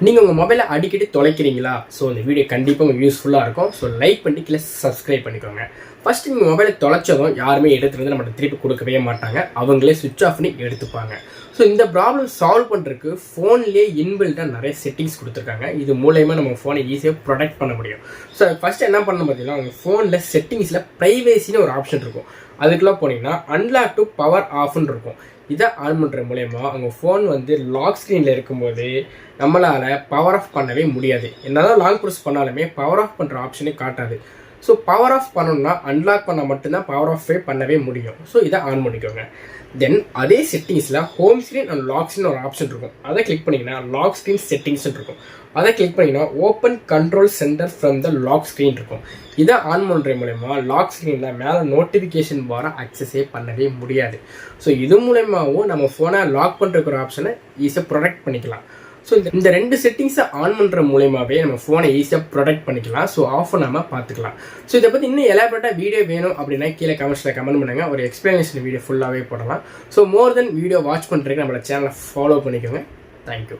நீங்கள் உங்கள் மொபைலை அடிக்கடி தொலைக்கிறீங்களா? ஸோ இந்த வீடியோ கண்டிப்பாக உங்களுக்கு யூஸ்ஃபுல்லாக இருக்கும். ஸோ லைக் பண்ணி கீழே சப்ஸ்கிரைப் பண்ணிக்கோங்க. ஃபஸ்ட்டு நீங்கள் மொபைலை தொலைச்சதும் யாருமே எடுத்துகிட்டு வந்து நம்மகிட்ட திருப்பி கொடுக்கவே மாட்டாங்க. அவங்களே சுவிட்ச் ஆஃப் பண்ணி எடுத்துப்பாங்க. ஸோ இந்த ப்ராப்ளம் சால்வ் பண்ணுறதுக்கு ஃபோன்லேயே இன்பில்ட்டாக நிறைய செட்டிங்ஸ் கொடுத்துருக்காங்க. இது மூலயமா நம்ம ஃபோனை ஈஸியாக ப்ரொடெக்ட் பண்ண முடியும். ஸோ ஃபஸ்ட்டு என்ன பண்ணணும் பார்த்தீங்கன்னா, உங்கள் ஃபோனில் செட்டிங்ஸில் ப்ரைவேசின்னு ஒரு ஆப்ஷன் இருக்கும். அதுக்கெல்லாம் போனீங்கன்னா அன்லாக் டு பவர் ஆஃப்னு இருக்கும். இதை ஆன் பண்ணுற மூலயமா உங்கள் ஃபோன் வந்து லாக் ஸ்க்ரீனில் இருக்கும்போது நம்மளால் பவர் ஆஃப் பண்ணவே முடியாது. என்னதான் லாங் ப்ரெஸ் பண்ணாலுமே பவர் ஆஃப் பண்ணுற ஆப்ஷனே காட்டாது. ஸோ பவர் ஆஃப் பண்ணணும்னா அன்லாக் பண்ண மட்டும்தான் பவர் ஆஃபே பண்ணவே முடியும். ஸோ இதை ஆன் பண்ணிக்கோங்க. தென் அதே செட்டிங்ஸில் home screen and lock screen ஒரு ஆப்ஷன் இருக்கும். அதை கிளிக் பண்ணிங்கன்னா லாக் ஸ்க்ரீன் செட்டிங்ஸ்னு இருக்கும். அதை கிளிக் பண்ணிங்கன்னா open control centre from the lock screen இருக்கும். இதை ஆன் பண்ணுற மூலயமா லாக் ஸ்க்ரீனில் மேலே நோட்டிஃபிகேஷன் வர அக்சஸே பண்ணவே முடியாது. ஸோ இது மூலயமாவும் நம்ம ஃபோனை லாக் பண்ணுற ஒரு ஆப்ஷனை ஈஸியாக ப்ரொடெக்ட் பண்ணிக்கலாம். ஸோ இந்த ரெண்டு செட்டிங்ஸை ஆன் பண்ணுற மூலயமாவே நம்ம ஃபோனை ஈஸியாக ப்ரொடெக்ட் பண்ணிக்கலாம். ஸோ ஆஃப் பண்ணாமல் பார்த்துக்கலாம். ஸோ இதை பற்றி இன்னும் எலாபரேட்டாக வீடியோ வேணும் அப்படின்னா கீழே கமெண்ட்ஸில் கமெண்ட் பண்ணுங்கள். ஒரு எக்ஸ்பிளனேஷன் வீடியோ ஃபுல்லாகவே போடலாம். ஸோ மோர் தென் வீடியோ வாட்ச் பண்ணுறதுக்கு நம்மளோட சேனலை ஃபாலோ பண்ணிக்கோங்க. தேங்க்யூ.